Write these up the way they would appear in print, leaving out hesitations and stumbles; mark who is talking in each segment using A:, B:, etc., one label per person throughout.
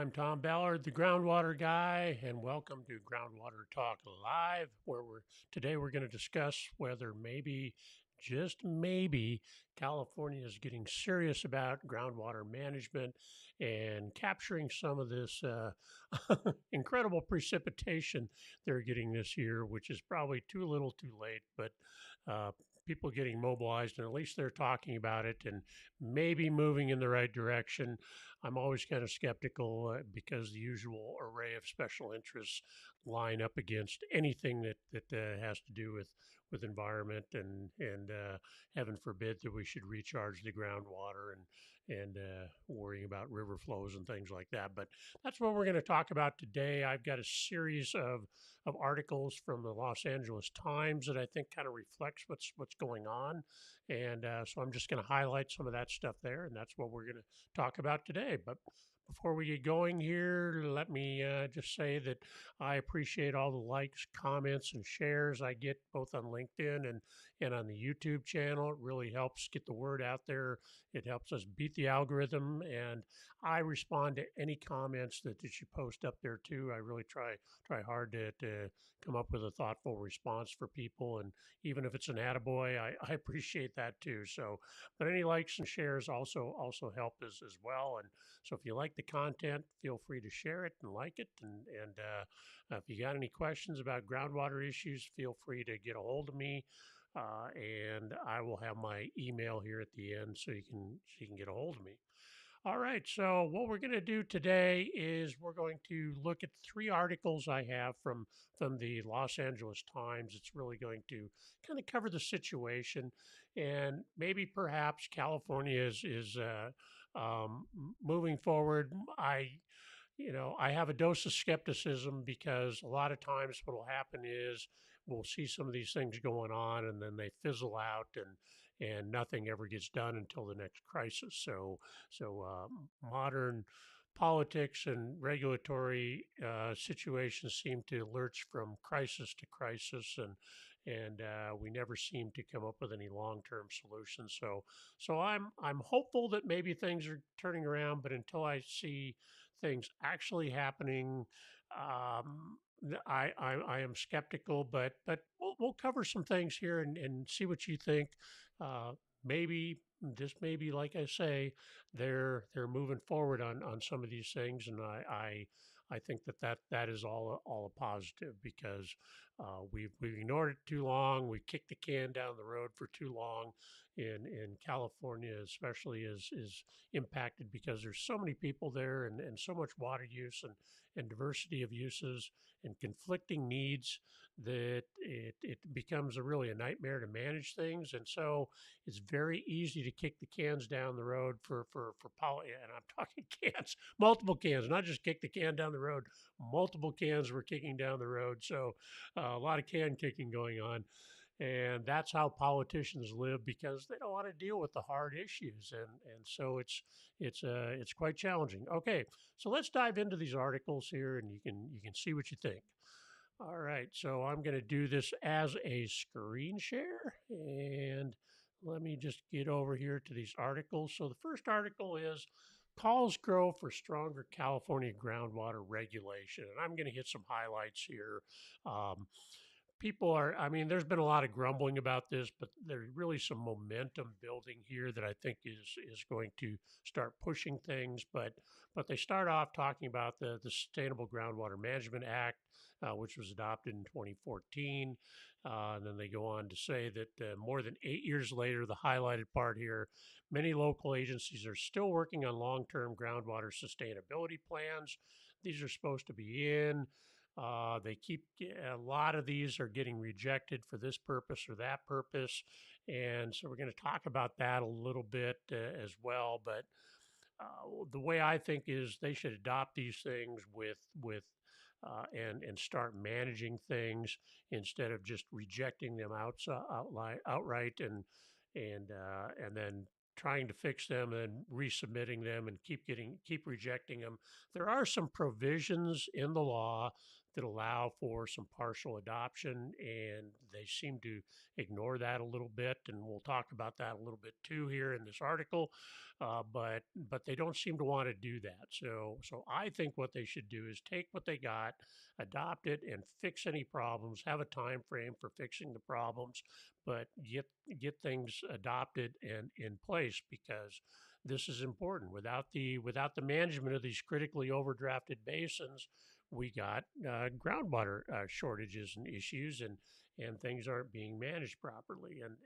A: I'm Tom Ballard, the Groundwater guy, and welcome to Groundwater Talk Live, where today we're going to discuss whether maybe, just maybe, California is getting serious about groundwater management and capturing some of this incredible precipitation they're getting this year, which is probably too little, too late, but uh, people getting mobilized, and at least they're talking about it and maybe moving in the right direction. I'm always kind of skeptical because the usual array of special interests line up against anything that has to do with environment and heaven forbid that we should recharge the groundwater and worrying about river flows and things like that. But that's what we're going to talk about today. I've got a series of articles from the Los Angeles Times that I think kind of reflects what's going on, and so I'm just going to highlight some of that stuff there, and that's what we're going to talk about today. But before we get going here, let me just say that I appreciate all the likes, comments, and shares I get both on LinkedIn and on the YouTube channel. It really helps get the word out there. It helps us beat the algorithm, and I respond to any comments that you post up there too. I really try hard to come up with a thoughtful response for people, and even if it's an attaboy, I appreciate that too. So, but any likes and shares also help as well. And so if you like the content, feel free to share it and like it. And if you got any questions about groundwater issues, feel free to get a hold of me. And I will have my email here at the end so you can get a hold of me. All right. So what we're going to do today is we're going to look at three articles I have from the Los Angeles Times. It's really going to kind of cover the situation, and maybe perhaps California is moving forward. I have a dose of skepticism because a lot of times what will happen is we'll see some of these things going on and then they fizzle out and nothing ever gets done until the next crisis. So modern politics and regulatory situations seem to lurch from crisis to crisis, and we never seem to come up with any long-term solutions. So I'm hopeful that maybe things are turning around, but until I see things actually happening, I am skeptical. But we'll cover some things here and see what you think. Uh, maybe just maybe, like I say, they're moving forward on some of these things, and I think that is all a positive because we've ignored it too long. We kicked the can down the road for too long. In California, especially, is impacted because there's so many people there and so much water use and diversity of uses and conflicting needs that it becomes really a nightmare to manage things. And so it's very easy to kick the cans down the road for poly. And I'm talking cans, multiple cans, not just kick the can down the road. Multiple cans were kicking down the road. So a lot of can kicking going on. And that's how politicians live because they don't want to deal with the hard issues, and so it's quite challenging. Okay, so let's dive into these articles here, and you can see what you think. All right, so I'm going to do this as a screen share, and let me just get over here to these articles. So the first article is calls grow for stronger California groundwater regulation, and I'm going to hit some highlights here. Um, People are, I mean, there's been a lot of grumbling about this, but there's really some momentum building here that I think is going to start pushing things. But they start off talking about the Sustainable Groundwater Management Act, which was adopted in 2014. And then they go on to say that more than 8 years later, the highlighted part here, many local agencies are still working on long-term groundwater sustainability plans. These are supposed to be in. They keep a lot of these are getting rejected for this purpose or that purpose, and so we're going to talk about that a little bit as well. But the way I think is they should adopt these things and start managing things instead of just rejecting them outright and then trying to fix them and resubmitting them and keep rejecting them. There are some provisions in the law that allow for some partial adoption, and they seem to ignore that a little bit. And we'll talk about that a little bit too here in this article. But they don't seem to want to do that. So I think what they should do is take what they got, adopt it, and fix any problems. Have a time frame for fixing the problems, but get things adopted and in place, because this is important. Without the management of these critically overdrafted basins, we got groundwater shortages and issues, and things aren't being managed properly. And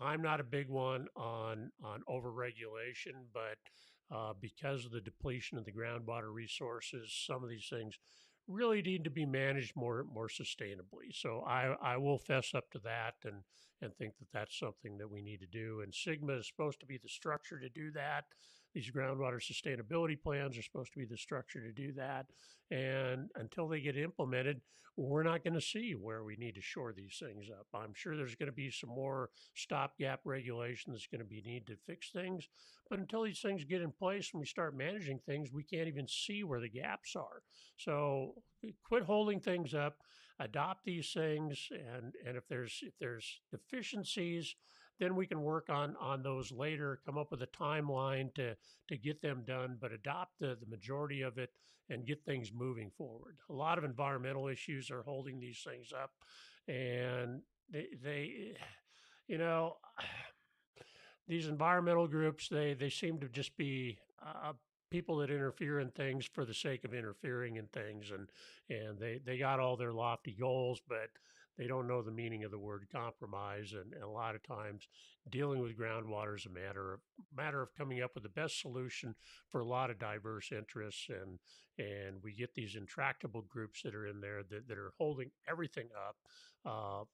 A: I'm not a big one on overregulation, but because of the depletion of the groundwater resources, some of these things really need to be managed more sustainably. So I will fess up to that, and think that that's something that we need to do. And Sigma is supposed to be the structure to do that. These groundwater sustainability plans are supposed to be the structure to do that. And until they get implemented, we're not going to see where we need to shore these things up. I'm sure there's going to be some more stopgap regulation that's going to be needed to fix things. But until these things get in place and we start managing things, we can't even see where the gaps are. So quit holding things up, adopt these things, and if there's deficiencies, then we can work on those later, come up with a timeline to get them done, but adopt the majority of it and get things moving forward. A lot of environmental issues are holding these things up, and they you know, these environmental groups, they seem to just be people that interfere in things for the sake of interfering in things, and they got all their lofty goals, but they don't know the meaning of the word compromise. And a lot of times, dealing with groundwater is a matter of coming up with the best solution for a lot of diverse interests, and we get these intractable groups that are in there that are holding everything up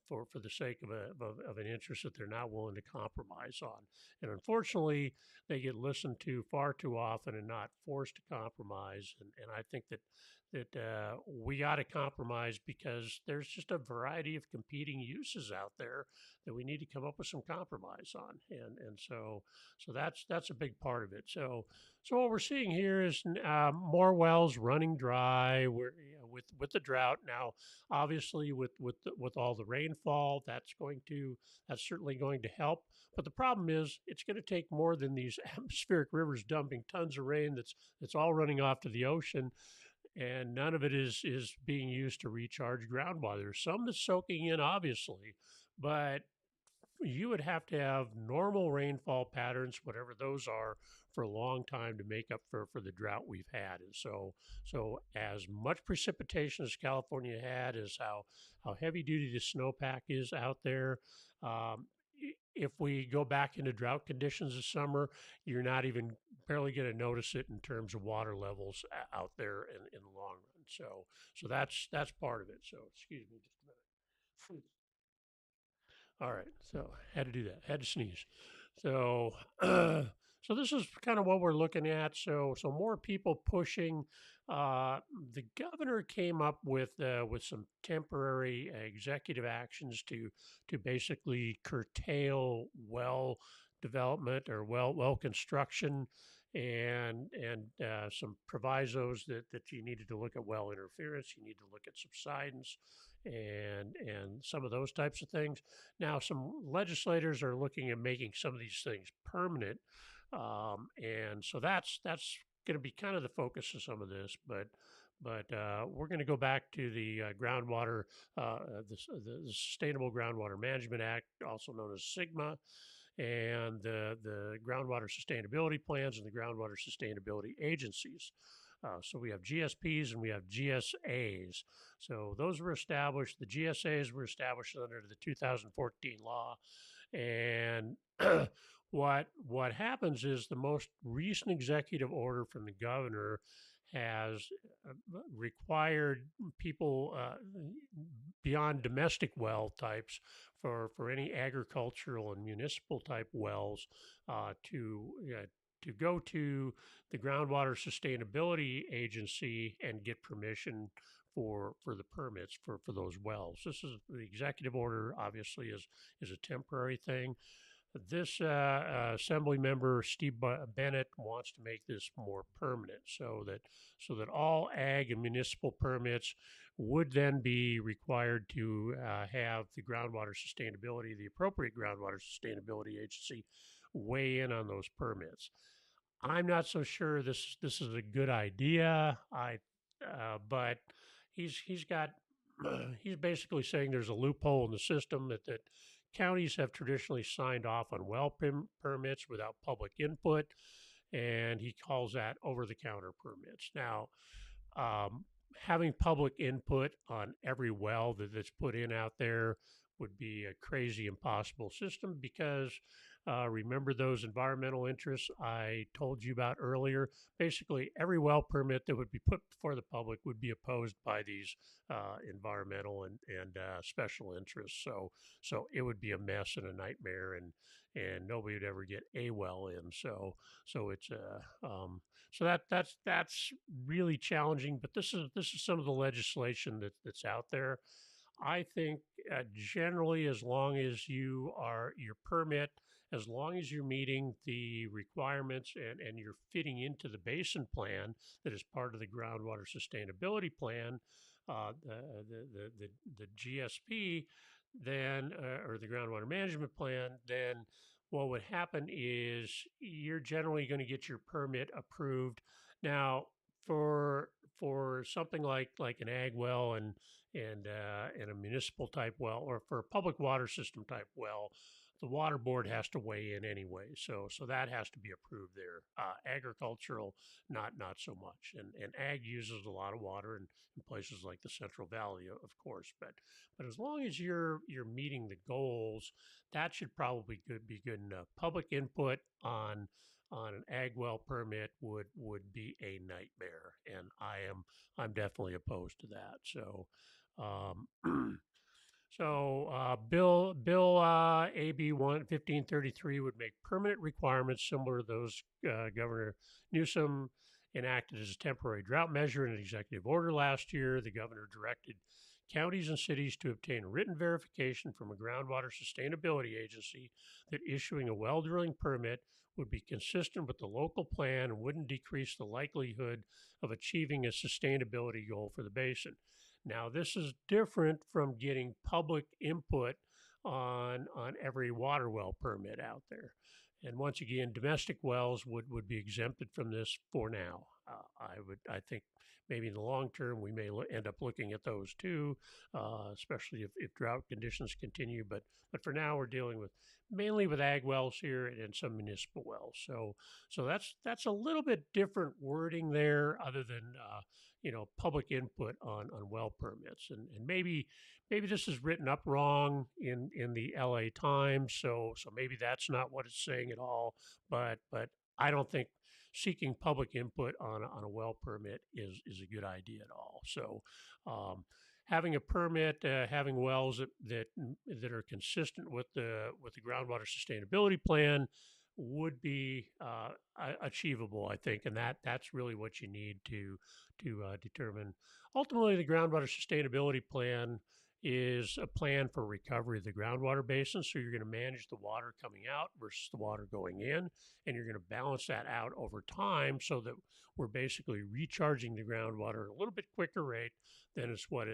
A: for the sake of an interest that they're not willing to compromise on. And unfortunately, they get listened to far too often and not forced to compromise. And I think that we got to compromise, because there's just a variety of competing uses out there that we need to come up with some compromise on. And so that's a big part of it. So what we're seeing here is more wells running dry. With the drought now, obviously with all the rainfall, that's certainly going to help. But the problem is, it's going to take more than these atmospheric rivers dumping tons of rain that's all running off to the ocean, and none of it is being used to recharge groundwater. There's some that's soaking in, obviously, but you would have to have normal rainfall patterns, whatever those are, for a long time to make up for the drought we've had. And so as much precipitation as California had, is how heavy duty the snowpack is out there. Um, if we go back into drought conditions this summer, you're not even barely going to notice it in terms of water levels out there in the long run. So that's part of it. So excuse me just a minute. All right, so had to do that. Had to sneeze. So, so this is kind of what we're looking at. So more people pushing. Uh, the governor came up with some temporary executive actions to basically curtail well development or well construction, and some provisos that you needed to look at well interference, you need to look at subsidence, and some of those types of things. Now, some legislators are looking at making some of these things permanent, and so that's going to be kind of the focus of some of this. But we're going to go back to the groundwater, the Sustainable Groundwater Management Act, also known as SIGMA, and the groundwater sustainability plans and the groundwater sustainability agencies. So we have GSPs and we have GSAs. So those were established, the GSAs were established under the 2014 law. And what happens is, the most recent executive order from the governor has required people beyond domestic well types, for any agricultural and municipal type wells, to go to the Groundwater Sustainability Agency and get permission for the permits for those wells. This is the executive order. Obviously, is a temporary thing. This assembly member Steve Bennett wants to make this more permanent, so that all ag and municipal permits would then be required to have the appropriate groundwater sustainability agency, weigh in on those permits. I'm not so sure this is a good idea. But he's got he's basically saying there's a loophole in the system that counties have traditionally signed off on permits without public input, and he calls that over-the-counter permits. Now, um, having public input on every well that's put in out there would be a crazy, impossible system because remember those environmental interests I told you about earlier? Basically, every well permit that would be put before the public would be opposed by these environmental and special interests. So it would be a mess and a nightmare, and nobody would ever get a well in. So it's so that's really challenging. But this is some of the legislation that's out there. I think generally, as long as your permit, as long as you're meeting the requirements and you're fitting into the basin plan that is part of the groundwater sustainability plan, the GSP, then or the groundwater management plan, then what would happen is you're generally going to get your permit approved. Now, for for something like an ag well and a municipal type well, or for a public water system type well, the water board has to weigh in anyway. So that has to be approved there. Agricultural, not so much. And ag uses a lot of water in places like the Central Valley, of course. But as long as you're meeting the goals, that should probably be good enough. Public input on an ag well permit would be a nightmare, and I'm definitely opposed to that. Um, Bill AB 1533 would make permanent requirements similar to those Governor Newsom enacted as a temporary drought measure in an executive order last year. The governor directed counties and cities to obtain written verification from a groundwater sustainability agency that issuing a well drilling permit would be consistent with the local plan and wouldn't decrease the likelihood of achieving a sustainability goal for the basin. Now, this is different from getting public input on every water well permit out there. And once again, domestic wells would be exempted from this for now. I think maybe in the long term we may end up looking at those too, especially if drought conditions continue. But for now we're dealing with mainly with ag wells here and some municipal wells. So that's a little bit different wording there, other than public input on well permits, and maybe this is written up wrong in the LA Times, so maybe that's not what it's saying at all. But I don't think seeking public input on a well permit is a good idea at all. So having a permit, having wells that are consistent with the groundwater sustainability plan would be achievable, I think, and that's really what you need to determine. Ultimately, the groundwater sustainability plan is a plan for recovery of the groundwater basin. So you're going to manage the water coming out versus the water going in, and you're going to balance that out over time so that we're basically recharging the groundwater at a little bit quicker rate than is what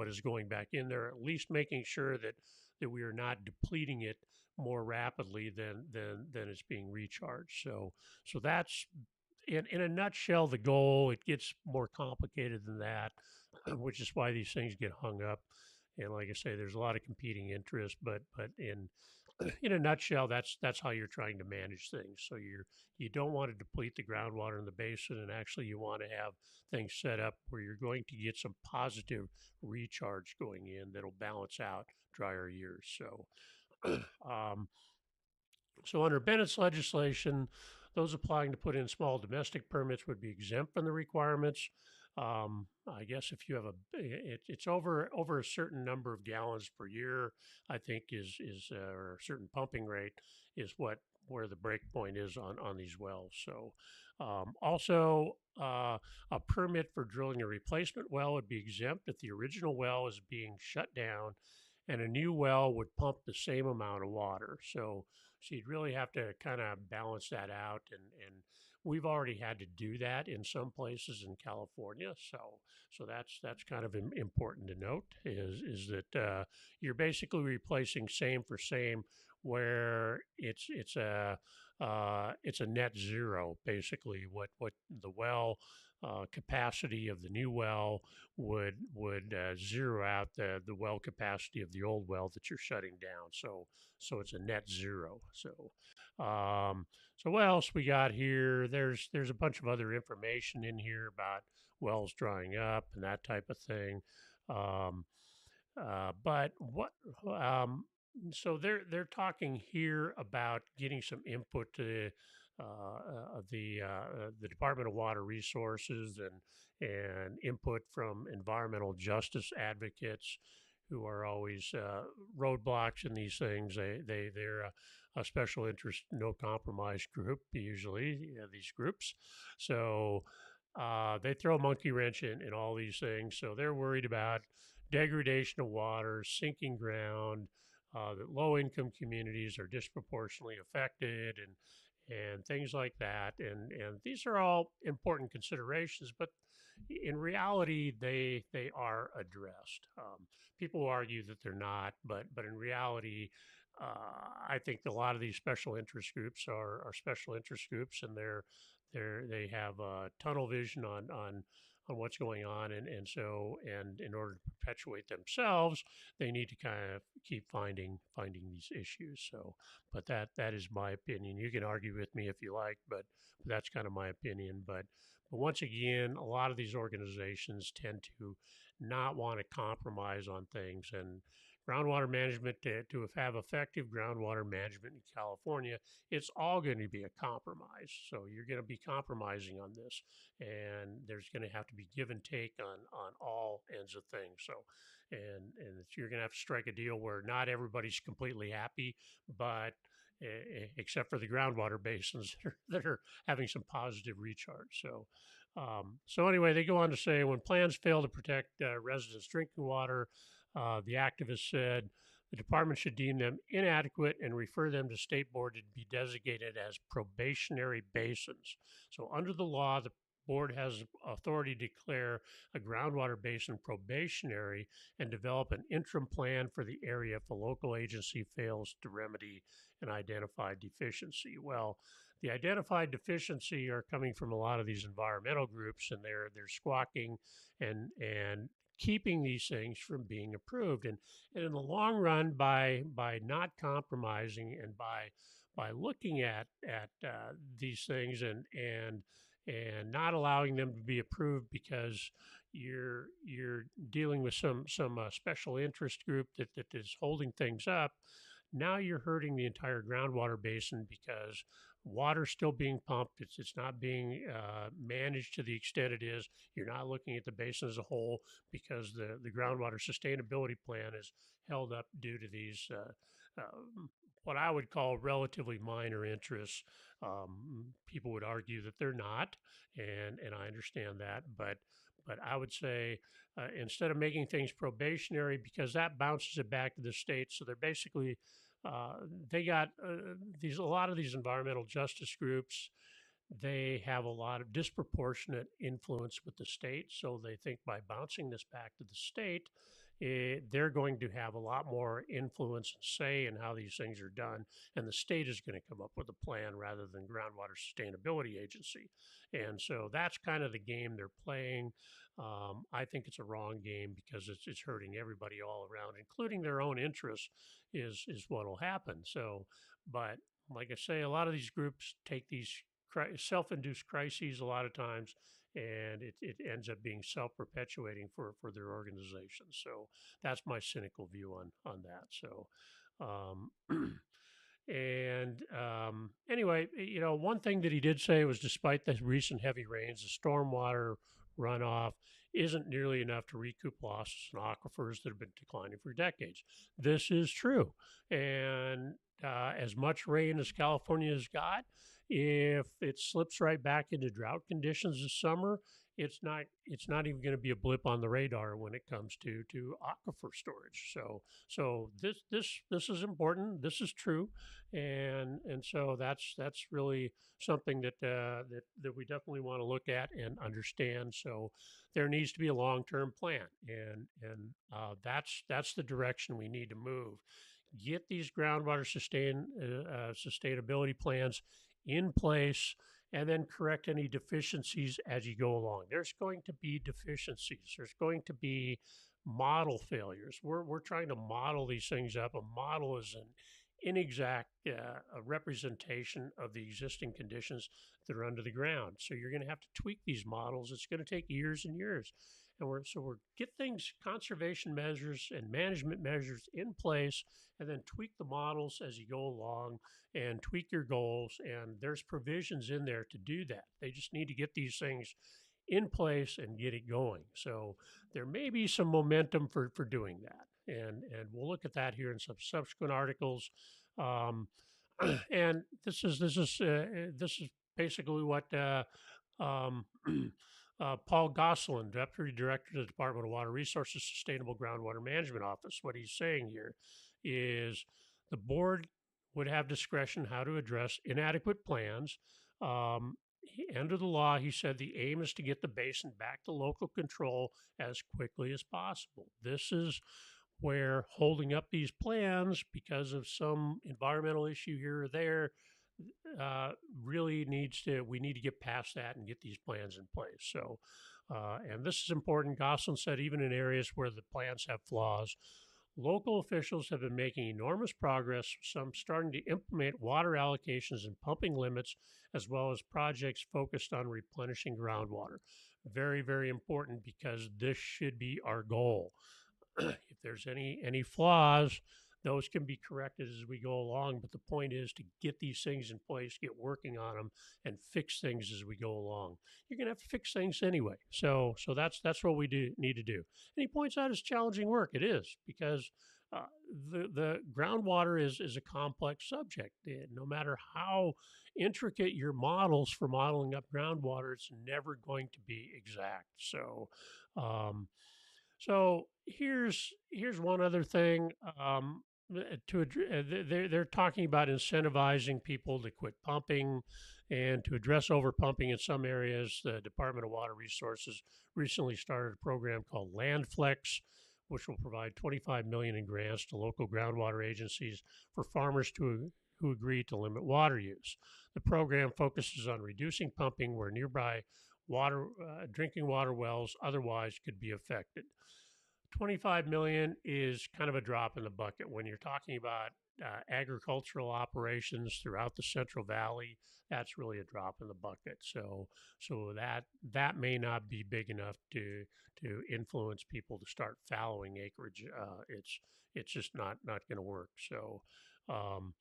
A: is going back in there. At least making sure that we are not depleting it more rapidly than it's being recharged. So that's in a nutshell the goal. It gets more complicated than that, which is why these things get hung up. And like I say, there's a lot of competing interests, but in a nutshell, that's how you're trying to manage things. So you don't want to deplete the groundwater in the basin, and actually you want to have things set up where you're going to get some positive recharge going in that'll balance out drier years. Um, so under Bennett's legislation, those applying to put in small domestic permits would be exempt from the requirements. I guess if you have it's over a certain number of gallons per year, I think is or a certain pumping rate is where the break point is on these wells. So also a permit for drilling a replacement well would be exempt if the original well is being shut down and a new well would pump the same amount of water. So you'd really have to kind of balance that out, and we've already had to do that in some places in California. So that's kind of important to note is that you're basically replacing same for same, where it's a net zero basically. What the well capacity of the new well would zero out the well capacity of the old well that you're shutting down. So it's a net zero. So what else we got here? There's a bunch of other information in here about wells drying up and that type of thing. Um, but what so they're talking here about getting some input to the Department of Water Resources and input from environmental justice advocates who are always roadblocks in these things. They're a special interest, no compromise group usually. These groups, so they throw a monkey wrench in all these things. So they're worried about degradation of water, sinking ground, that low income communities are disproportionately affected, and things like that. And these are all important considerations, but in reality, they are addressed. People argue that they're not, but in reality, I think a lot of these special interest groups are special interest groups, and they have tunnel vision on what's going on, and in order to perpetuate themselves, they need to kind of keep finding these issues. So, but that is my opinion. You can argue with me if you like, but that's kind of my opinion. But once again, a lot of these organizations tend to not want to compromise on things, and groundwater management to have effective groundwater management in California, it's all going to be a compromise. So you're going to be compromising on this, and there's going to have to be give and take on all ends of things. So, and you're going to have to strike a deal where not everybody's completely happy, but except for the groundwater basins that are having some positive recharge. So anyway, they go on to say when plans fail to protect residents' drinking water, the activists said the department should deem them inadequate and refer them to state board to be designated as probationary basins. So under the law, the board has authority to declare a groundwater basin probationary and develop an interim plan for the area if a local agency fails to remedy an identified deficiency. Well, the identified deficiency are coming from a lot of these environmental groups, and they're squawking and keeping these things from being approved. And in the long run, by not compromising and by looking at these things and not allowing them to be approved because you're dealing with some special interest group that is holding things up. Now you're hurting the entire groundwater basin because water's still being pumped. It's not being managed to the extent it is. You're not looking at the basin as a whole because the groundwater sustainability plan is held up due to these what I would call relatively minor interests. People would argue that they're not, and I understand that, but I would say instead of making things probationary, because that bounces it back to the state, so they're basically uh, they got these a lot of these environmental justice groups. They have a lot of disproportionate influence with the state, so they think by bouncing this back to the state, they're going to have a lot more influence and say in how these things are done, and the state is going to come up with a plan rather than groundwater sustainability agency. And so that's kind of the game they're playing. I think it's a wrong game because it's hurting everybody all around, including their own interests. Is what will happen. So, but like I say, a lot of these groups take these self-induced crises a lot of times, and it ends up being self-perpetuating for their organizations. So that's my cynical view on that. So, um, and anyway, one thing that he did say was despite the recent heavy rains, the stormwater runoff isn't nearly enough to recoup losses in aquifers that have been declining for decades. This is true. And as much rain as California has got, if it slips right back into drought conditions this summer, it's not even going to be a blip on the radar when it comes to aquifer storage. So this is important. This is true, and so that's really something that we definitely want to look at and understand. So there needs to be a long term plan, and that's the direction we need to move. Get these groundwater sustainability plans in place, and then correct any deficiencies as you go along. There's going to be deficiencies. There's going to be model failures. We're trying to model these things up. A model is an inexact a representation of the existing conditions that are under the ground. So you're going to have to tweak these models. It's going to take years and years. And we're get things, conservation measures and management measures in place, and then tweak the models as you go along and tweak your goals. And there's provisions in there to do that. They just need to get these things in place and get it going. So there may be some momentum for doing that. And we'll look at that here in some subsequent articles. Um, and this is basically what um, Paul Gosselin, Deputy Director of the Department of Water Resources Sustainable Groundwater Management Office. What he's saying here is the board would have discretion how to address inadequate plans. Under the law, he said the aim is to get the basin back to local control as quickly as possible. This is where holding up these plans because of some environmental issue here or there really we need to get past that and get these plans in place. So, and this is important. Gosselin said even in areas where the plans have flaws, local officials have been making enormous progress, some starting to implement water allocations and pumping limits, as well as projects focused on replenishing groundwater. Very, very important because this should be our goal. If there's any flaws, those can be corrected as we go along. But the point is to get these things in place, get working on them, and fix things as we go along. You're going to have to fix things anyway. So that's what we need to do. And he points out it's challenging work. It is because uh, the groundwater is a complex subject. No matter how intricate your models for modeling up groundwater, it's never going to be exact. Um, so here's one other thing. They're talking about incentivizing people to quit pumping, and to address overpumping in some areas. The Department of Water Resources recently started a program called LandFlex, which will provide 25 million in grants to local groundwater agencies for farmers who agree to limit water use. The program focuses on reducing pumping where nearby drinking water wells otherwise could be affected. 25 million is kind of a drop in the bucket when you're talking about agricultural operations throughout the Central Valley. That's really a drop in the bucket. So that may not be big enough to influence people to start fallowing acreage. It's just not going to work. Um,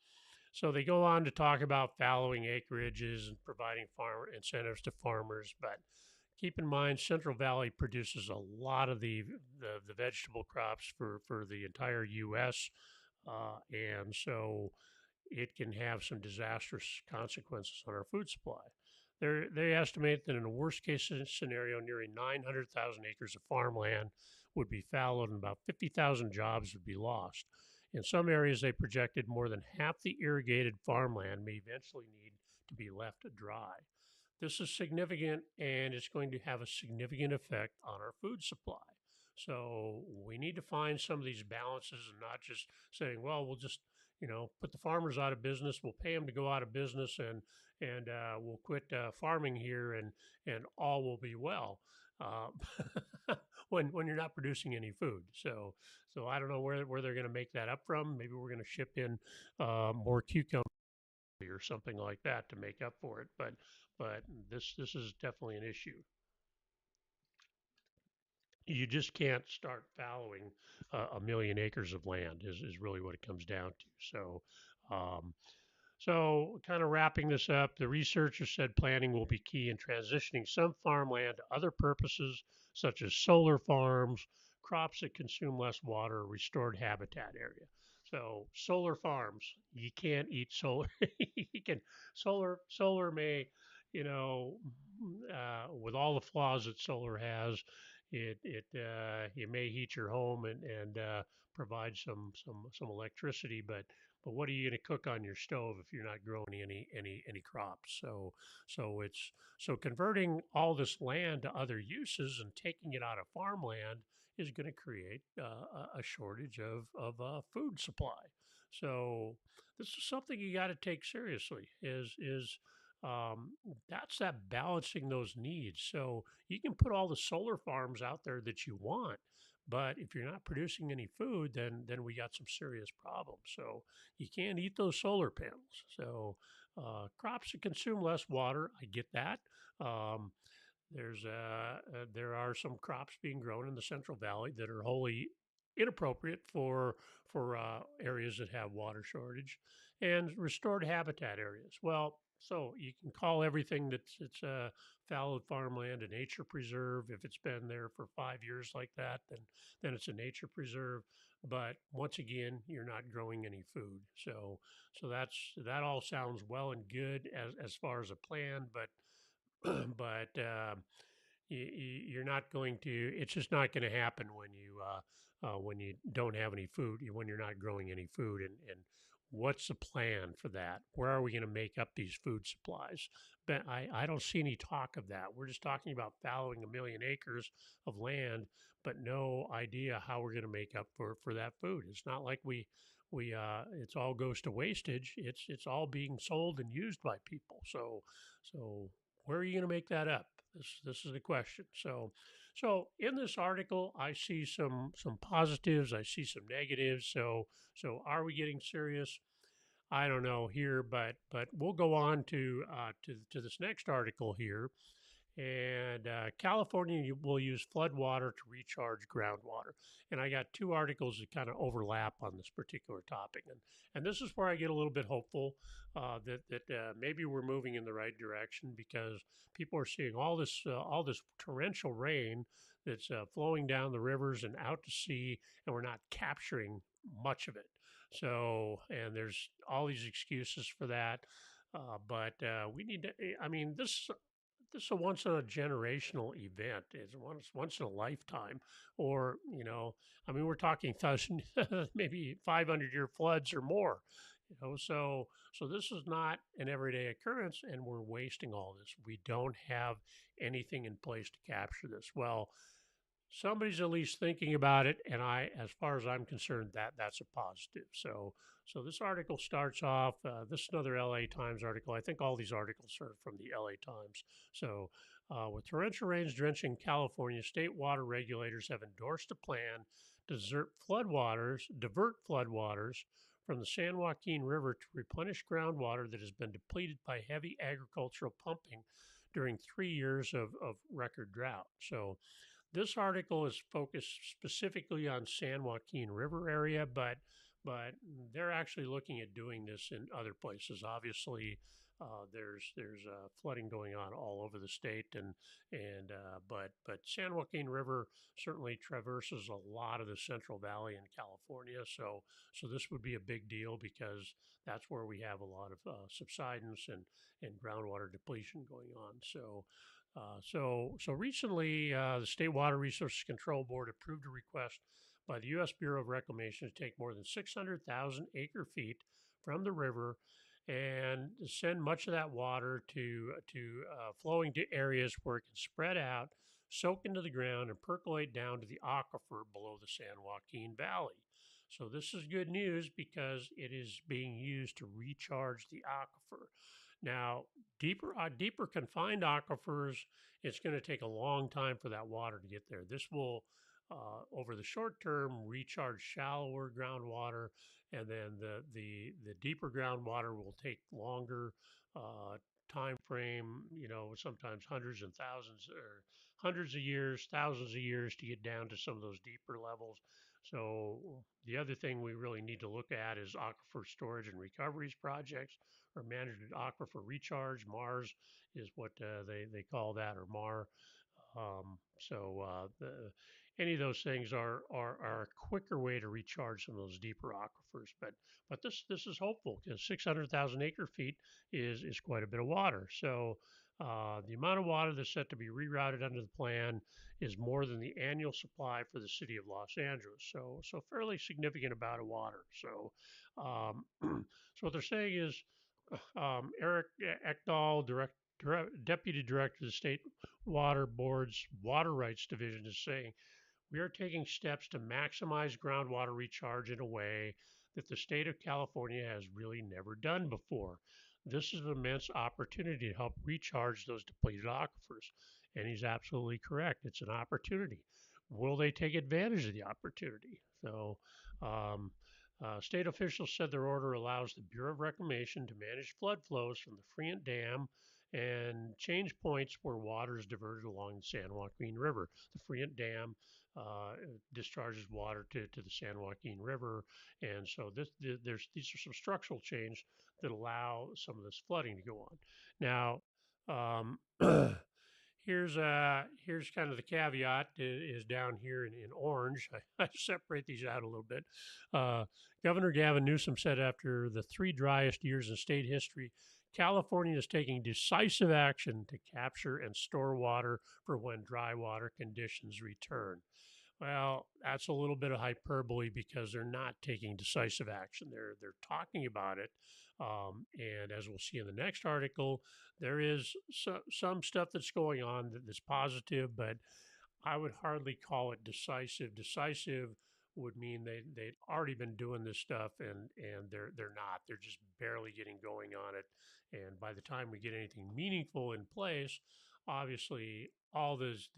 A: so they go on to talk about fallowing acreages and providing farm incentives to farmers, but keep in mind Central Valley produces a lot of the vegetable crops for the entire U.S. And so it can have some disastrous consequences on our food supply. They estimate that in a worst case scenario, nearly 900,000 acres of farmland would be fallowed and about 50,000 jobs would be lost. In some areas, they projected more than half the irrigated farmland may eventually need to be left dry. This is significant and it's going to have a significant effect on our food supply. So we need to find some of these balances and not just saying, well, we'll just put the farmers out of business. We'll pay them to go out of business, and we'll quit farming here, and all will be well. When you're not producing any food, so I don't know where they're going to make that up from. Maybe we're going to ship in more cucumber or something like that to make up for it. But this is definitely an issue. You just can't start fallowing a million acres of land is really what it comes down to. Um, so, kind of wrapping this up, the researchers said planning will be key in transitioning some farmland to other purposes, such as solar farms, crops that consume less water, restored habitat area. So, solar farms, you can't eat solar. You can solar may you know, with all the flaws that solar has, you may heat your home and provide some electricity, but what are you going to cook on your stove if you're not growing any crops? So converting all this land to other uses and taking it out of farmland is going to create a shortage of food supply. So this is something you got to take seriously. Is um, that's that balancing those needs. So you can put all the solar farms out there that you want, but if you're not producing any food, then we got some serious problems. So you can't eat those solar panels. So crops that consume less water, I get that. Um, there are some crops being grown in the Central Valley that are wholly inappropriate for areas that have water shortage, and restored habitat areas. Well, so you can call everything that's it's fallow farmland a nature preserve if it's been there for 5 years like that. Then it's a nature preserve. But once again, you're not growing any food. That all sounds well and good as far as a plan, but but you're not going to. It's just not going to happen when you don't have any food, when you're not growing any food. And what's the plan for that? Where are we going to make up these food supplies? But I don't see any talk of that. We're just talking about fallowing 1 million acres of land, but no idea how we're going to make up for that food. It's not like we it's all goes to wastage. It's all being sold and used by people. So where are you going to make that up? This is the question. So in this article, I see some positives. I see some negatives. So are we getting serious? I don't know here, but we'll go on to this next article here, and California will use flood water to recharge groundwater. And I got two articles that kind of overlap on this particular topic, and this is where I get a little bit hopeful that maybe we're moving in the right direction because people are seeing all this torrential rain that's flowing down the rivers and out to sea, and we're not capturing much of it. So, and there's all these excuses for that. But we need to. I mean, this is a once in a generational event. It's once in a lifetime, or I mean, we're talking thousand, maybe 500-year floods or more. So this is not an everyday occurrence, and we're wasting all this. We don't have anything in place to capture this. Well, somebody's at least thinking about it, and as far as I'm concerned, that's a positive. So this article starts off. This is another LA Times article. I think all these articles are from the LA Times. With torrential rains drenching California, state water regulators have endorsed a plan to divert floodwaters from the San Joaquin River to replenish groundwater that has been depleted by heavy agricultural pumping during 3 years of record drought. So this article is focused specifically on San Joaquin River area, but they're actually looking at doing this in other places. Obviously, there's flooding going on all over the state, but San Joaquin River certainly traverses a lot of the Central Valley in California. So this would be a big deal because that's where we have a lot of subsidence and groundwater depletion going on. So recently, the State Water Resources Control Board approved a request by the U.S. Bureau of Reclamation to take more than 600,000 acre feet from the river and send much of that water to flowing to areas where it can spread out, soak into the ground, and percolate down to the aquifer below the San Joaquin Valley. So this is good news because it is being used to recharge the aquifer. Now, deeper confined aquifers, it's going to take a long time for that water to get there. This will, over the short term, recharge shallower groundwater, and then the deeper groundwater will take longer time frame. Sometimes hundreds and thousands or hundreds of years, thousands of years to get down to some of those deeper levels. So the other thing we really need to look at is aquifer storage and recoveries projects or managed aquifer recharge. MARS is what they call that, or MAR. Any of those things are a quicker way to recharge some of those deeper aquifers. But this is hopeful because 600,000 acre feet is quite a bit of water. The amount of water that's set to be rerouted under the plan is more than the annual supply for the city of Los Angeles. So fairly significant amount of water. So what they're saying is, Eric Ekdahl, deputy director of the state water board's water rights division, is saying we are taking steps to maximize groundwater recharge in a way that the state of California has really never done before. This is an immense opportunity to help recharge those depleted aquifers. And he's absolutely correct. It's an opportunity. Will they take advantage of the opportunity? Um, State officials said their order allows the Bureau of Reclamation to manage flood flows from the Freant Dam and change points where water is diverted along the San Joaquin River. The Freant Dam uh, discharges water to the San Joaquin River, and so these are some structural change that allow some of this flooding to go on. Now, here's kind of the caveat is down here in orange. I separate these out a little bit. Uh, Governor Gavin Newsom said after the three driest years in state history, California is taking decisive action to capture and store water for when dry water conditions return. Well, that's a little bit of hyperbole because they're not taking decisive action. They're talking about it, and as we'll see in the next article, there is some stuff that's going on that's positive, but I would hardly call it decisive. Decisive would mean they'd already been doing this stuff and they're not. They're just barely getting going on it. And by the time we get anything meaningful in place, obviously all these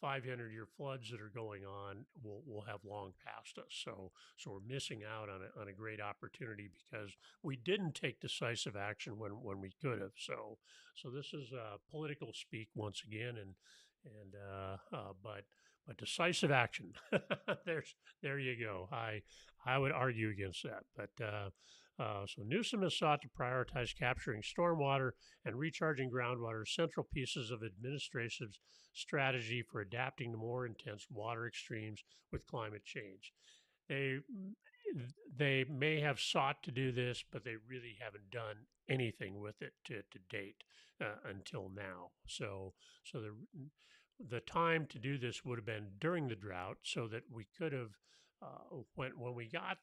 A: 500-year floods that are going on will have long passed us. So we're missing out on a great opportunity because we didn't take decisive action when we could have. So this is political speak once again, but decisive action. There you go. I would argue against that, so Newsom has sought to prioritize capturing stormwater and recharging groundwater as central pieces of administration's strategy for adapting to more intense water extremes with climate change. They they may have sought to do this, but they really haven't done anything with it to date until now. So the time to do this would have been during the drought, so that we could have when we got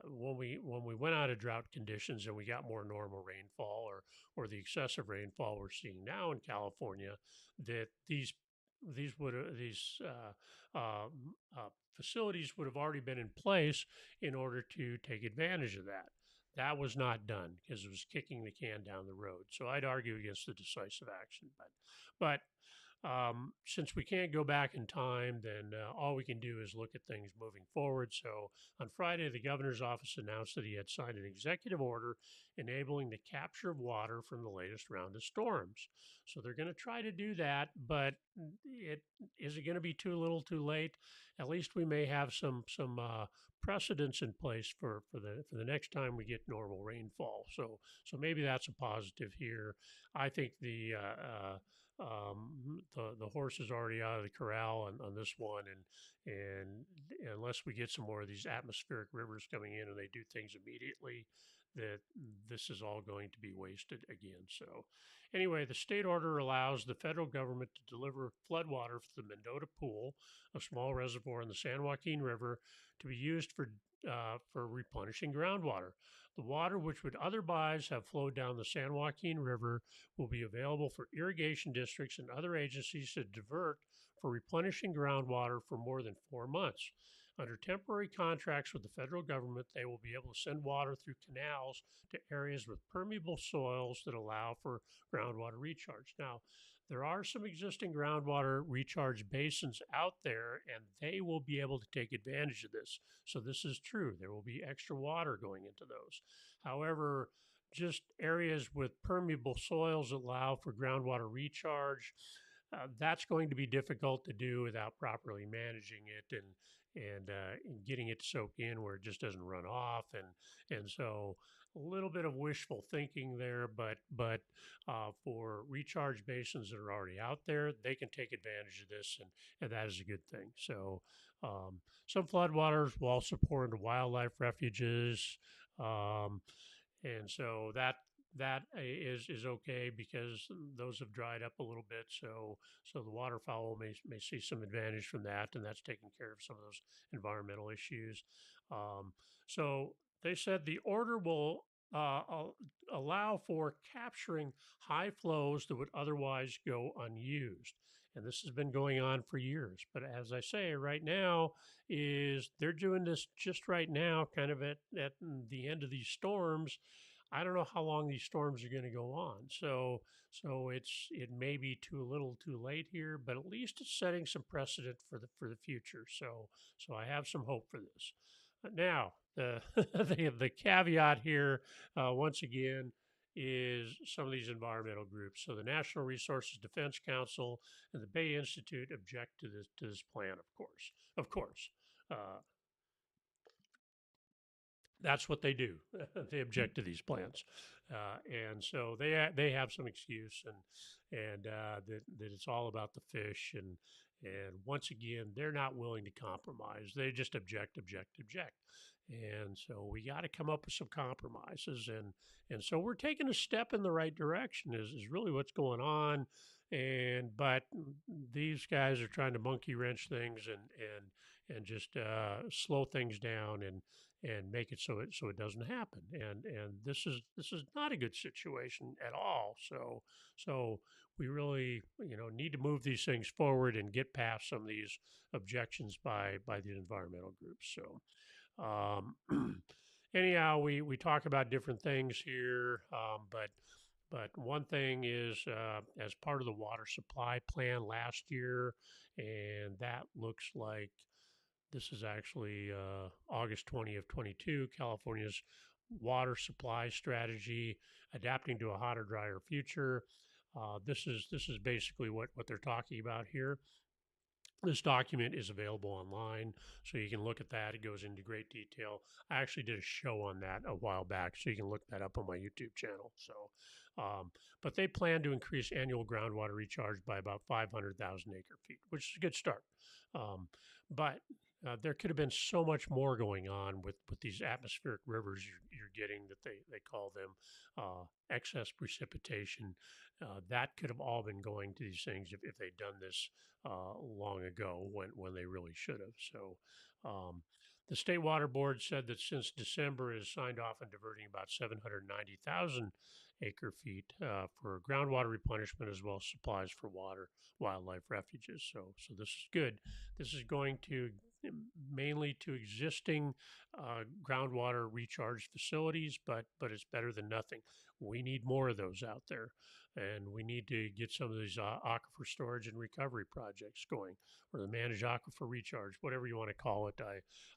A: when we went out of drought conditions and we got more normal rainfall or the excessive rainfall we're seeing now in California, that facilities would have already been in place in order to take advantage of that. That was not done because it was kicking the can down the road. So I'd argue against the decisive action. But since we can't go back in time, then all we can do is look at things moving forward. So on Friday, the governor's office announced that he had signed an executive order enabling the capture of water from the latest round of storms. So they're going to try to do that, but it is it going to be too little, too late? At least we may have some precedents in place for the next time we get normal rainfall. So maybe that's a positive here. I think the horse is already out of the corral on this one, and unless we get some more of these atmospheric rivers coming in and they do things immediately, that this is all going to be wasted again. So anyway, the state order allows the federal government to deliver floodwater for the Mendota Pool, a small reservoir in the San Joaquin River, to be used for replenishing groundwater. The water, which would otherwise have flowed down the San Joaquin River, will be available for irrigation districts and other agencies to divert for replenishing groundwater for more than 4 months. Under temporary contracts with the federal government, they will be able to send water through canals to areas with permeable soils that allow for groundwater recharge. Now, there are some existing groundwater recharge basins out there, and they will be able to take advantage of this. So, this is true. There will be extra water going into those. However, just areas with permeable soils allow for groundwater recharge. That's going to be difficult to do without properly managing it and getting it to soak in where it just doesn't run off, and so a little bit of wishful thinking there, but for recharge basins that are already out there, they can take advantage of this, and that is a good thing. So some floodwaters will also pour into wildlife refuges, and so that is okay because those have dried up a little bit. So the waterfowl may see some advantage from that, and that's taking care of some of those environmental issues. Um, so they said the order will allow for capturing high flows that would otherwise go unused. And this has been going on for years. But as I say, right now is they're doing this just right now, kind of at the end of these storms. I don't know how long these storms are going to go on. It may be too little, too late here, but at least it's setting some precedent for the future. So I have some hope for this. Now the the caveat here once again is some of these environmental groups. So the National Resources Defense Council and the Bay Institute object to this plan, of course. Uh, that's what they do. They object to these plans, and so they have some excuse, and that it's all about the fish, and once again they're not willing to compromise. They just object, object, object, and so we got to come up with some compromises, and so we're taking a step in the right direction. Is really what's going on, and but these guys are trying to monkey wrench things and just slow things down and make it so it doesn't happen. And this is not a good situation at all. So we really need to move these things forward and get past some of these objections by the environmental groups. So anyhow, we talk about different things here, but one thing is as part of the water supply plan last year, and that looks like this is actually August 20th, 22, California's water supply strategy, adapting to a hotter, drier future. This is basically what they're talking about here. This document is available online, so you can look at that. It goes into great detail. I actually did a show on that a while back, so you can look that up on my YouTube channel. But they plan to increase annual groundwater recharge by about 500,000 acre feet, which is a good start. Um, but there could have been so much more going on with these atmospheric rivers you're getting that they call them excess precipitation. That could have all been going to these things if they'd done this long ago when they really should have. So um, the state water board said that since December has signed off on diverting about 790,000 acre feet for groundwater replenishment as well as supplies for water wildlife refuges. So this is good. This is going to mainly to existing groundwater recharge facilities, but it's better than nothing. We need more of those out there, and we need to get some of these aquifer storage and recovery projects going, or the managed aquifer recharge, whatever you want to call it.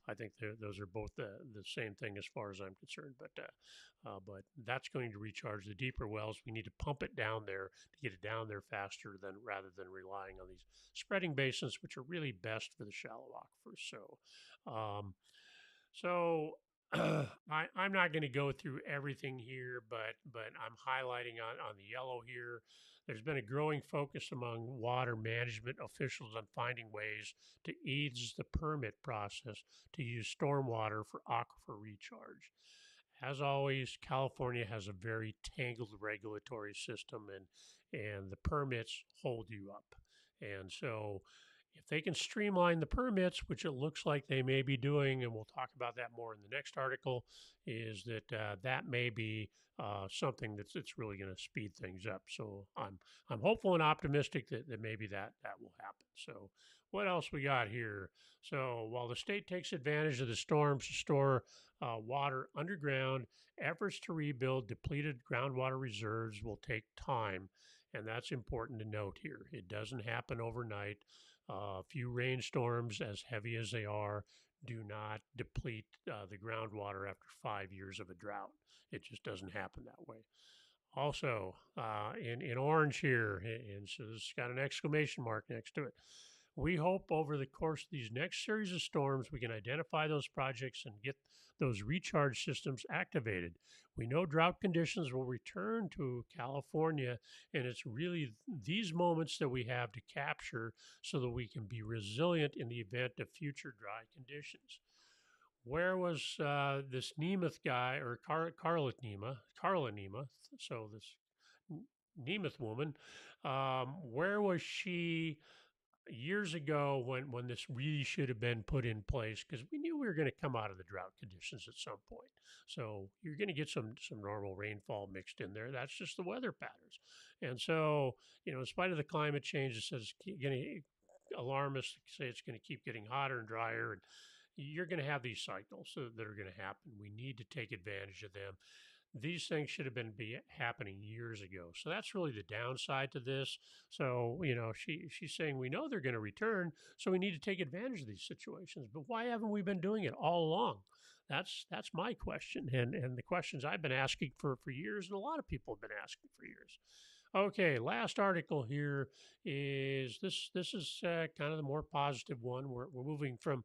A: I think those are both the same thing as far as I'm concerned. But that's going to recharge the deeper wells. We need to pump it down there to get it down there faster than rather than relying on these spreading basins, which are really best for the shallow aquifers. So I'm not going to go through everything here, but I'm highlighting on the yellow here. There's been a growing focus among water management officials on finding ways to ease the permit process to use stormwater for aquifer recharge. As always, California has a very tangled regulatory system, and the permits hold you up. And so, if they can streamline the permits, which it looks like they may be doing, and we'll talk about that more in the next article, is that that may be something that's really going to speed things up. So I'm hopeful and optimistic that maybe that will happen. So what else we got here? So while the state takes advantage of the storms to store water underground, efforts to rebuild depleted groundwater reserves will take time, and that's important to note here. It doesn't happen overnight. A few rainstorms, as heavy as they are, do not deplete the groundwater after 5 years of a drought. It just doesn't happen that way. Also, in orange here, and so it's got an exclamation mark next to it. We hope over the course of these next series of storms, we can identify those projects and get those recharge systems activated. We know drought conditions will return to California, and it's really these moments that we have to capture so that we can be resilient in the event of future dry conditions. where was this Nemeth guy or Carla Nemeth? So this Nemeth woman, where was she years ago when this really should have been put in place? Because we knew we were going to come out of the drought conditions at some point. So you're going to get some normal rainfall mixed in there. That's just the weather patterns. And so, in spite of the climate change, it says going to alarmists say it's going to keep getting hotter and drier, and you're going to have these cycles that are going to happen. We need to take advantage of them. These things should have been happening years ago. So that's really the downside to this. So she's saying we know they're going to return, so we need to take advantage of these situations. But why haven't we been doing it all along? That's my question, and the questions I've been asking for years, and a lot of people have been asking for years. Okay, last article here is this. This is kind of the more positive one. We're moving from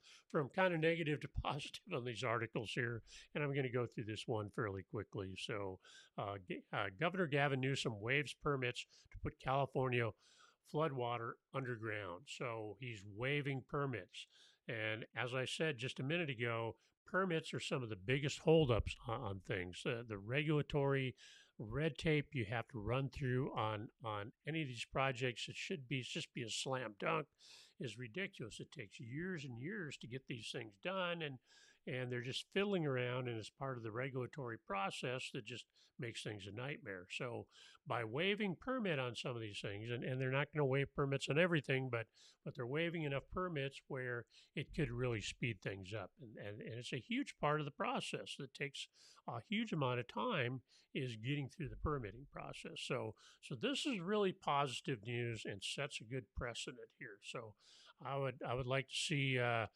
A: kind of negative to positive on these articles here, and I'm going to go through this one fairly quickly. So, Governor Gavin Newsom waives permits to put California floodwater underground. So he's waiving permits, and as I said just a minute ago, permits are some of the biggest holdups on things. The regulatory red tape you have to run through on any of these projects, it should be just be a slam dunk, is ridiculous. It takes years and years to get these things done, and they're just fiddling around, and it's part of the regulatory process that just makes things a nightmare. So by waiving permit on some of these things, and they're not going to waive permits on everything, but they're waiving enough permits where it could really speed things up, and it's a huge part of the process that takes a huge amount of time, is getting through the permitting process. So this is really positive news and sets a good precedent here. So I would like to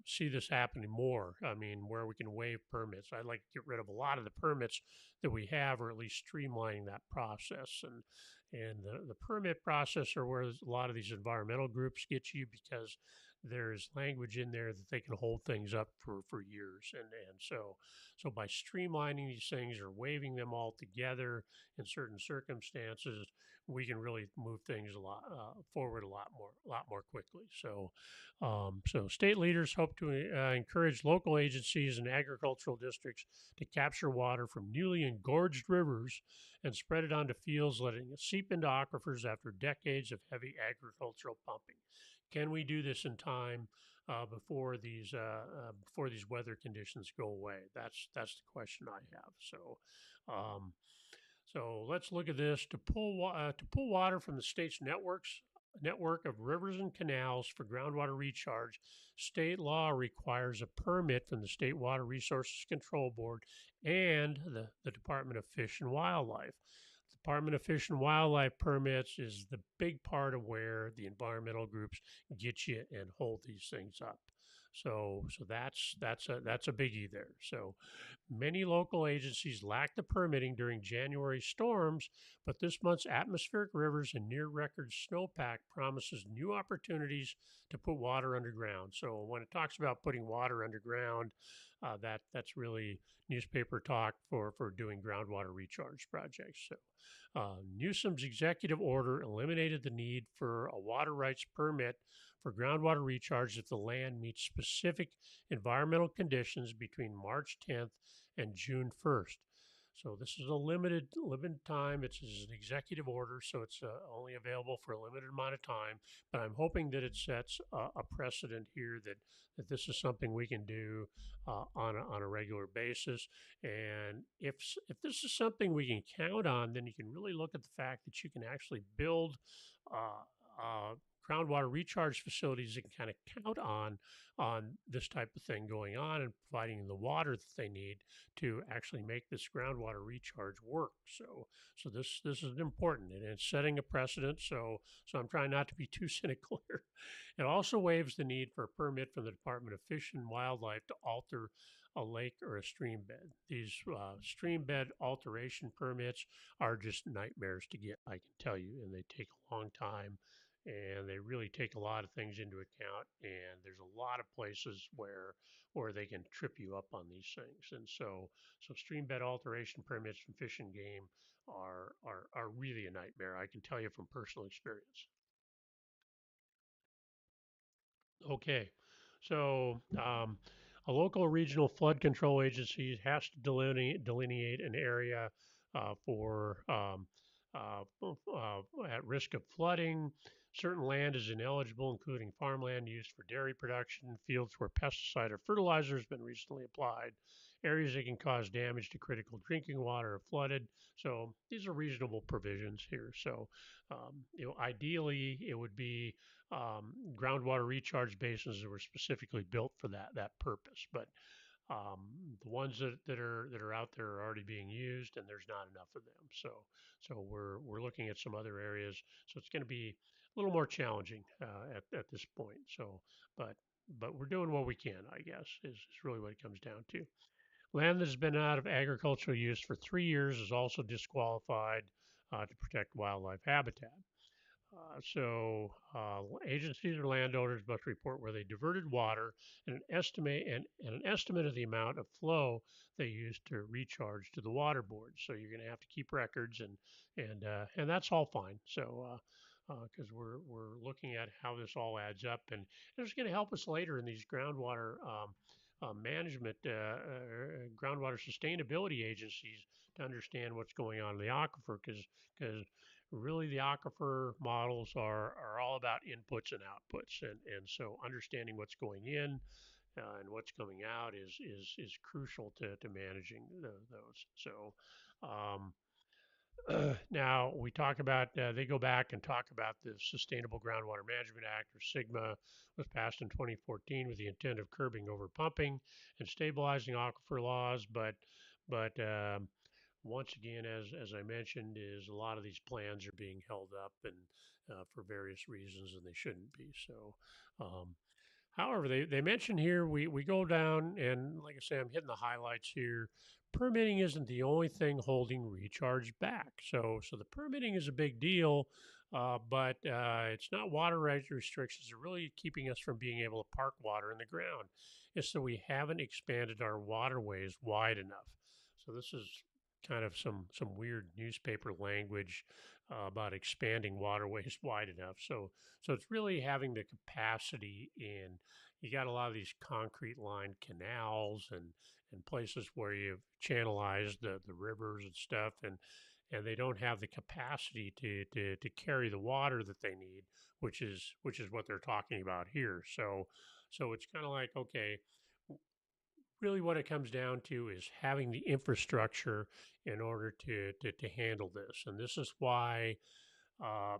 A: see this happening more. I mean, where we can waive permits. I'd like to get rid of a lot of the permits that we have, or at least streamlining that process. And the permit process are where a lot of these environmental groups get you, because there's language in there that they can hold things up for years. And so by streamlining these things or waiving them all together in certain circumstances, we can really move things a lot forward a lot more quickly. So state leaders hope to encourage local agencies and agricultural districts to capture water from newly engorged rivers and spread it onto fields, letting it seep into aquifers after decades of heavy agricultural pumping. Can we do this in time before these weather conditions go away? That's the question I have. So let's look at this. To pull water from the state's network of rivers and canals for groundwater recharge, state law requires a permit from the State Water Resources Control Board and the Department of Fish and Wildlife. The Department of Fish and Wildlife permits is the big part of where the environmental groups get you and hold these things up. So that's a biggie there. So many local agencies lack the permitting during January storms, but this month's atmospheric rivers and near record snowpack promises new opportunities to put water underground. So when it talks about putting water underground, that's really newspaper talk for doing groundwater recharge projects. So Newsom's executive order eliminated the need for a water rights permit for groundwater recharge if the land meets specific environmental conditions between March 10th and June 1st. So this is a limited time. It's an executive order, so it's only available for a limited amount of time. But I'm hoping that it sets a precedent here that this is something we can do on a regular basis. And if this is something we can count on, then you can really look at the fact that you can actually build uh, uh, groundwater recharge facilities that can kind of count on this type of thing going on and providing the water that they need to actually make this groundwater recharge work. So this is important, and it's setting a precedent. So I'm trying not to be too cynical here. It also waives the need for a permit from the Department of Fish and Wildlife to alter a lake or a stream bed. These stream bed alteration permits are just nightmares to get, I can tell you, and they take a long time, and they really take a lot of things into account, and there's a lot of places where they can trip you up on these things. And so stream bed alteration permits from Fish and Game are really a nightmare, I can tell you from personal experience. Okay, so a local or regional flood control agency has to delineate an area for at risk of flooding. Certain land is ineligible, including farmland used for dairy production, fields where pesticide or fertilizer has been recently applied, areas that can cause damage to critical drinking water are flooded. So these are reasonable provisions here. So, ideally, it would be groundwater recharge basins that were specifically built for that purpose. But um, the ones that are out there are already being used, and there's not enough of them. So we're looking at some other areas. So it's going to be a little more challenging at this point. So, but but we're doing what we can, I guess, is really what it comes down to. Land that has been out of agricultural use for 3 years is also disqualified to protect wildlife habitat. Agencies or landowners must report where they diverted water and an estimate of the amount of flow they used to recharge to the water board. So you're going to have to keep records and that's all fine. So because we're looking at how this all adds up and it's going to help us later in these groundwater management, groundwater sustainability agencies to understand what's going on in the aquifer because really the aquifer models are all about inputs and outputs and so understanding what's going in and what's coming out is crucial to managing those so um, now we talk about they go back and talk about the Sustainable Groundwater Management Act, or SGMA, was passed in 2014 with the intent of curbing overpumping and stabilizing aquifer laws. But once again, as I mentioned, is a lot of these plans are being held up and for various reasons, and they shouldn't be. So, um, however, they mention here we go down and like I say, I'm hitting the highlights here. Permitting isn't the only thing holding recharge back. So the permitting is a big deal, but it's not water rights restrictions that are really keeping us from being able to park water in the ground. It's that we haven't expanded our waterways wide enough. So this is kind of some weird newspaper language about expanding waterways wide enough. So it's really having the capacity in. You got a lot of these concrete lined canals and places where you've channelized the rivers and stuff, and they don't have the capacity to carry the water that they need, which is what they're talking about here. So it's kind of like okay, really what it comes down to is having the infrastructure in order to handle this, and this is why uh,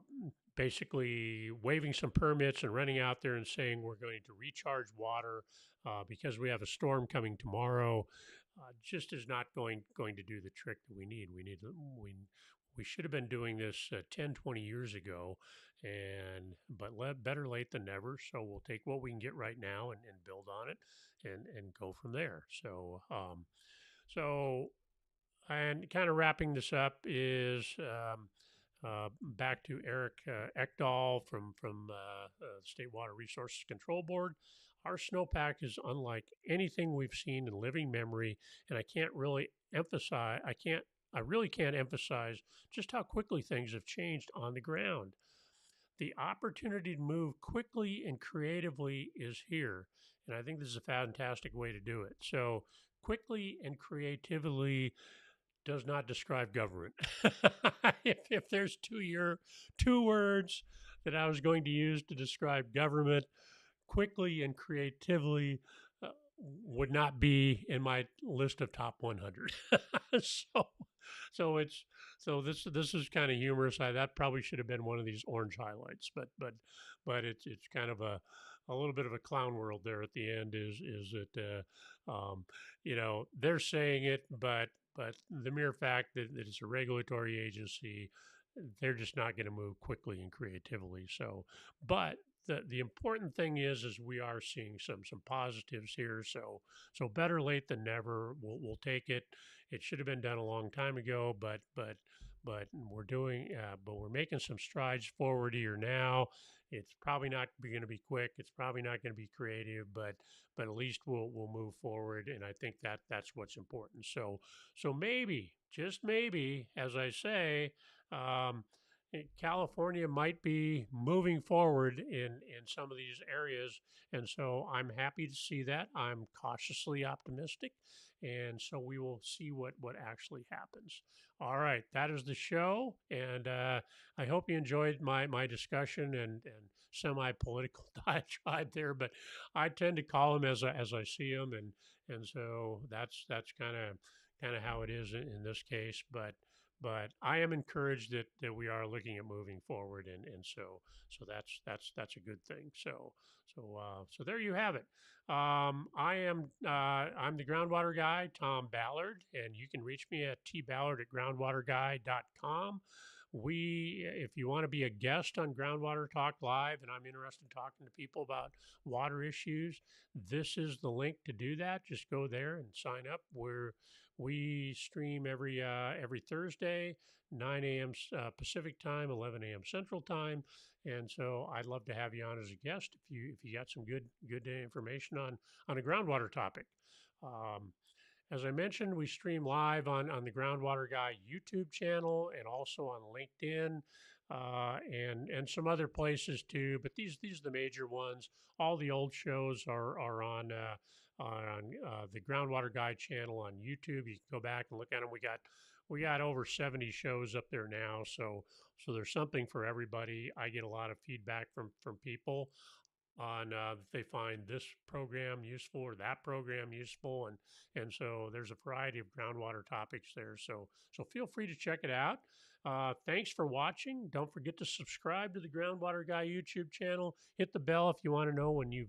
A: basically waiving some permits and running out there and saying we're going to recharge water because we have a storm coming tomorrow just is not going to do the trick that we need. We should have been doing this 10, 20 years ago, but better late than never. So we'll take what we can get right now and build on it and go from there. So and kind of wrapping this up is back to Eric Ekdahl from State Water Resources Control Board. Our snowpack is unlike anything we've seen in living memory, and I really can't emphasize just how quickly things have changed on the ground. The opportunity to move quickly and creatively is here, and I think this is a fantastic way to do it. So quickly and creatively does not describe government. If there's two words that I was going to use to describe government, quickly and creatively would not be in my list of top 100. so, so it's this is kind of humorous. That probably should have been one of these orange highlights, but it's kind of a little bit of a clown world there at the end. Is it they're saying it, but the mere fact that it's a regulatory agency, they're just not going to move quickly and creatively. So, but the important thing is we are seeing some positives here. So better late than never. We'll take it. It should have been done a long time ago, but we're making some strides forward here now. It's probably not going to be quick. It's probably not going to be creative, but at least we'll move forward. And I think that's what's important. So maybe, just maybe, as I say, um, California might be moving forward in some of these areas, and so I'm happy to see that. I'm cautiously optimistic, and so we will see what actually happens. All right, that is the show, and I hope you enjoyed my discussion and semi political diatribe there. But I tend to call them as I see them, and so that's kind of how it is in this case. But I am encouraged that we are looking at moving forward, and so that's a good thing. So there you have it. I'm the groundwater guy, Tom Ballard, and you can reach me at tballard@groundwaterguy.com. If you want to be a guest on Groundwater Talk Live, and I'm interested in talking to people about water issues, this is the link to do that. Just go there and sign up. We stream every Thursday, 9 a.m. Pacific time, 11 a.m. Central time, and so I'd love to have you on as a guest if you got some good information on a groundwater topic. Um, as I mentioned, we stream live on the Groundwater Guy YouTube channel and also on LinkedIn and some other places too. But these are the major ones. All the old shows are on the Groundwater Guy channel on YouTube. You can go back and look at them. We got over 70 shows up there now, so there's something for everybody. I get a lot of feedback from people on if they find this program useful or that program useful, and so there's a variety of groundwater topics there. So feel free to check it out. Thanks for watching. Don't forget to subscribe to the Groundwater Guy YouTube channel. Hit the bell if you want to know when new